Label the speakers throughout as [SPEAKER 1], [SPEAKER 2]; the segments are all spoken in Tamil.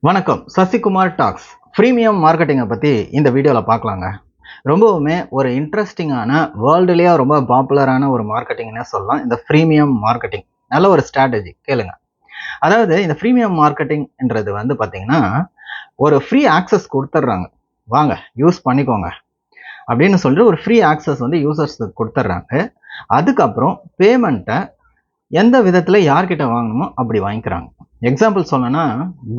[SPEAKER 1] வணக்கம், சசிகுமார் டாக்ஸ். ஃப்ரீமியம் மார்க்கெட்டிங்கை பற்றி இந்த வீடியோவில் பார்க்கலாங்க. ரொம்பவுமே ஒரு இன்ட்ரெஸ்டிங்கான, வேர்ல்டுலேயே ரொம்ப பாப்புலரான ஒரு மார்க்கெட்டிங்னே சொல்லலாம் இந்த ஃப்ரீமியம் மார்க்கெட்டிங். நல்ல ஒரு ஸ்ட்ராட்டஜி கேளுங்க. அதாவது இந்த ஃப்ரீமியம் மார்க்கெட்டிங்ன்றது வந்து பார்த்தீங்கன்னா, ஒரு ஃப்ரீ ஆக்சஸ் கொடுத்துட்றாங்க. வாங்க யூஸ் பண்ணிக்கோங்க அப்படின்னு சொல்லிட்டு ஒரு ஃப்ரீ ஆக்சஸ் வந்து யூசர்ஸுக்கு கொடுத்துட்றாங்க. அதுக்கப்புறம் பேமெண்ட்டை எந்த விதத்தில் யார்கிட்ட வாங்கணுமோ அப்படி வாங்கிக்கிறாங்க. எக்ஸாம்பிள் சொல்லணும்னா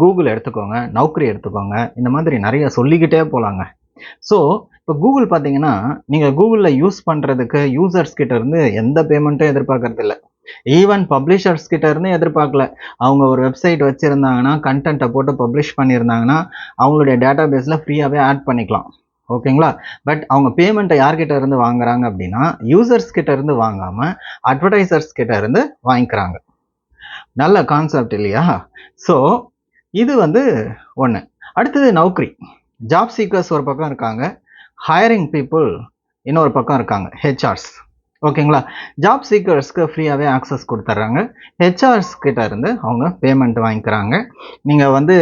[SPEAKER 1] கூகுள் எடுத்துக்கோங்க, நௌக்கரி எடுத்துக்கோங்க, இந்த மாதிரி நிறைய சொல்லிக்கிட்டே போகலாங்க. ஸோ இப்போ கூகுள் பார்த்தீங்கன்னா, நீங்கள் கூகுளில் யூஸ் பண்ணுறதுக்கு யூசர்ஸ் கிட்ட இருந்து எந்த பேமெண்ட்டும் எதிர்பார்க்கறது இல்லை. ஈவன் பப்ளிஷர்ஸ் கிட்ட இருந்து எதிர்பார்க்கல. அவங்க ஒரு வெப்சைட் வச்சுருந்தாங்கன்னா, கண்டென்ட்டை போட்டு பப்ளிஷ் பண்ணியிருந்தாங்கன்னா, அவங்களுடைய டேட்டா பேஸில் ஃப்ரீயாகவே ஆட் பண்ணிக்கலாம். ஓகேங்களா? பட் அவங்க பேமெண்ட்டை யார்கிட்ட இருந்து வாங்குறாங்க அப்படின்னா, யூசர்ஸ் கிட்ட இருந்து வாங்காமல் அட்வர்டைசர்ஸ் கிட்ட இருந்து வாங்கிக்கிறாங்க. நல்ல கான்செப்ட் இல்லையா? ஸோ இது வந்து ஒன்று. அடுத்தது நௌக்கரி. ஜாப் சீக்கர்ஸ் ஒரு பக்கம் இருக்காங்க, ஹையரிங் பீப்புள் இன்னொரு பக்கம் இருக்காங்க, ஹெச்ஆர்ஸ். ஓகேங்களா? ஜாப் சீக்கர்ஸ்க்கு ஃப்ரீயாகவே ஆக்சஸ் கொடுத்துட்றாங்க. ஹெச்ஆர்ஸ் கிட்ட இருந்து அவங்க பேமெண்ட் வாங்கிக்கிறாங்க. நீங்கள் வந்து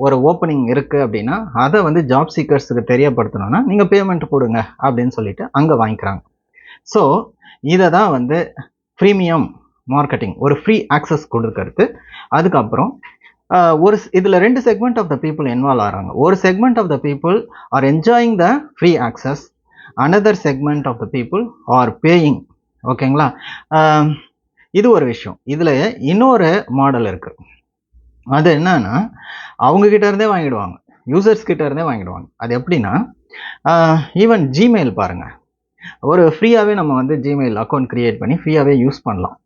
[SPEAKER 1] ஒரு ஓப்பனிங் இருக்குது அப்படின்னா, அதை வந்து ஜாப் சீக்கர்ஸுக்கு தெரியப்படுத்தணும்னா நீங்கள் பேமெண்ட் கொடுங்க அப்படின்னு சொல்லிட்டு அங்கே வாங்கிக்கிறாங்க. ஸோ இதை தான் வந்து ப்ரீமியம் மார்க்கெட்டிங், ஒரு ஃப்ரீ ஆக்சஸ் கொடுக்கறது. அதுக்கப்புறம் ஒரு இதில் ரெண்டு segment of the people involve ஆகிறாங்க. ஒரு segment of the people are enjoying the free access, another segment of the people are paying. ஓகேங்களா? இது ஒரு விஷயம். இதில் இன்னொரு மாடல் இருக்குது. அது என்னன்னா, அவங்கக்கிட்ட இருந்தே வாங்கிடுவாங்க, யூசர்ஸ் கிட்ட இருந்தே வாங்கிடுவாங்க. அது எப்படின்னா, ஈவன் ஜிமெயில் பாருங்கள், ஒரு ஃப்ரீயாகவே நம்ம வந்து ஜிமெயில் அக்கௌண்ட் க்ரியேட் பண்ணி ஃப்ரீயாகவே யூஸ் பண்ணலாம்.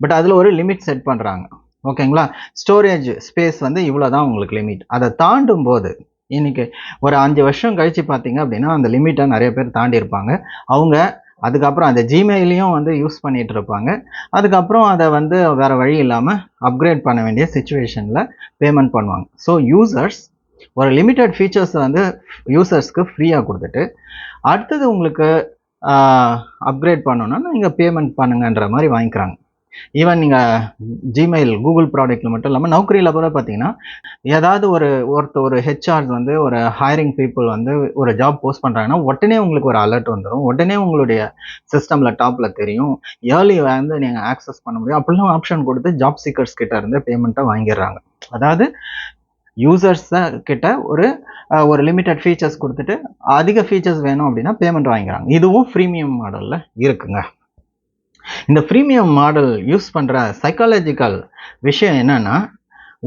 [SPEAKER 1] பட் அதில் ஒரு லிமிட் செட் பண்ணுறாங்க. ஓகேங்களா? ஸ்டோரேஜ் ஸ்பேஸ் வந்து இவ்வளோ தான் உங்களுக்கு லிமிட். அதை தாண்டும் போது இன்றைக்கி ஒரு 5 வருஷம் கழித்து பார்த்தீங்க அப்படின்னா, அந்த லிமிட்டை நிறைய பேர் தாண்டி இருப்பாங்க. அவங்க அதுக்கப்புறம் அந்த ஜிமெயிலையும் வந்து யூஸ் பண்ணிகிட்டு இருப்பாங்க. அதுக்கப்புறம் அதை வந்து வேறு வழி இல்லாமல் அப்கிரேட் பண்ண வேண்டிய சிச்சுவேஷனில் பேமெண்ட் பண்ணுவாங்க. ஸோ யூசர்ஸ் ஒரு லிமிட்டட் ஃபீச்சர்ஸை வந்து யூசர்ஸ்க்கு ஃப்ரீயாக கொடுத்துட்டு, அடுத்தது உங்களுக்கு அப்கிரேட் பண்ணணுன்னா நீங்கள் பேமெண்ட் பண்ணுங்கன்ற மாதிரி வாங்கிக்கிறாங்க. ஈவன் நீங்கள் ஜிமெயில் கூகுள் ப்ராடக்ட்டில் மட்டும் இல்லாமல் நௌக்கரியில் கூட பார்த்தீங்கன்னா, ஏதாவது ஒரு ஹெச்ஆர் வந்து ஒரு ஹையரிங் பீப்புள் வந்து ஒரு ஜாப் போஸ்ட் பண்ணுறாங்கன்னா, உடனே உங்களுக்கு ஒரு அலர்ட் வந்துடும். உடனே உங்களுடைய சிஸ்டமில் டாப்பில் தெரியும். ஏர்லி வந்து நீங்கள் ஆக்சஸ் பண்ண முடியும். அப்படிலாம் ஆப்ஷன் கொடுத்து ஜாப் சீக்கர்ஸ் கிட்ட இருந்து பேமெண்ட்டை வாங்கிடுறாங்க. அதாவது யூசர்ஸ் கிட்ட ஒரு லிமிட்டட் ஃபீச்சர்ஸ் கொடுத்துட்டு, அதிக ஃபீச்சர்ஸ் வேணும் அப்படின்னா பேமெண்ட் வாங்கிக்கிறாங்க. இதுவும் ஃப்ரீமியம் மாடலில் இருக்குங்க. இந்த ப்ரீமியம் மாடல் யூஸ் பண்ணுற சைக்காலஜிக்கல் விஷயம் என்னென்னா,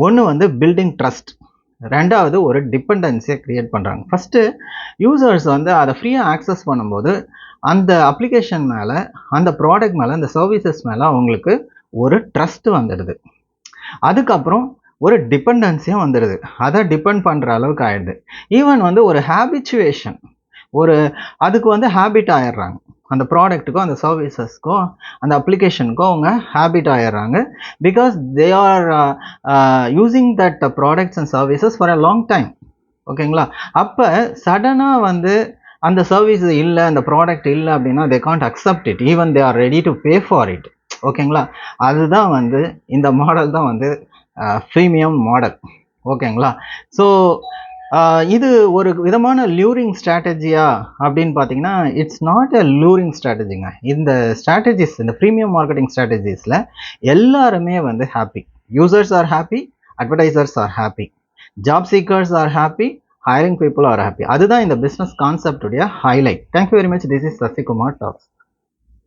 [SPEAKER 1] ஒன்று வந்து பில்டிங் ட்ரஸ்ட், ரெண்டாவது ஒரு டிபெண்டன்சியை க்ரியேட் பண்ணுறாங்க. ஃபஸ்ட்டு யூசர்ஸ் வந்து அதை ஃப்ரீயாக ஆக்சஸ் பண்ணும்போது அந்த அப்ளிகேஷன் மேலே, அந்த ப்ராடக்ட் மேலே, அந்த சர்வீசஸ் மேலே அவங்களுக்கு ஒரு ட்ரஸ்ட் வந்துடுது. அதுக்கப்புறம் ஒரு டிபெண்டன்சியும் வந்துடுது. அதை டிபெண்ட் பண்ணுற அளவுக்கு ஆகிடுது. ஈவன் வந்து ஒரு ஹேபிச்சுவேஷன், அதுக்கு வந்து ஹேபிட் ஆயிடுறாங்க. அந்த ப்ராடக்ட்டுக்கும் அந்த சர்வீசஸ்க்கும் அந்த அப்ளிகேஷனுக்கும் அவங்க ஹேபிட் ஆகிடுறாங்க. Because they are using that products and services for a long time. ஓகேங்களா? அப்போ சடனாக வந்து அந்த சர்வீஸ் இல்லை, அந்த ப்ராடக்ட் இல்லை அப்படின்னா தே Gantt accept it, even they are ready to pay for it. ஓகேங்களா? அதுதான் வந்து இந்த மாடல் தான் வந்து ப்ரீமியம் மாடல். ஓகேங்களா? ஸோ இது ஒரு விதமான லியூரிங் ஸ்ட்ராட்டஜியா அப்படின்னு பார்த்தீங்கன்னா, இட்ஸ் நாட் எ லூரிங் ஸ்ட்ராட்டஜிங்க. இந்த ஸ்ட்ராட்டஜிஸ், இந்த ப்ரீமியம் மார்க்கெட்டிங் ஸ்ட்ராட்டஜிஸில் எல்லாருமே வந்து happy. Users are happy, advertisers are happy, job seekers are happy, hiring people are happy. அதுதான் இந்த பிஸ்னஸ் கான்செப்டுடைய highlight. Thank you very much. This is Sasikumar tax.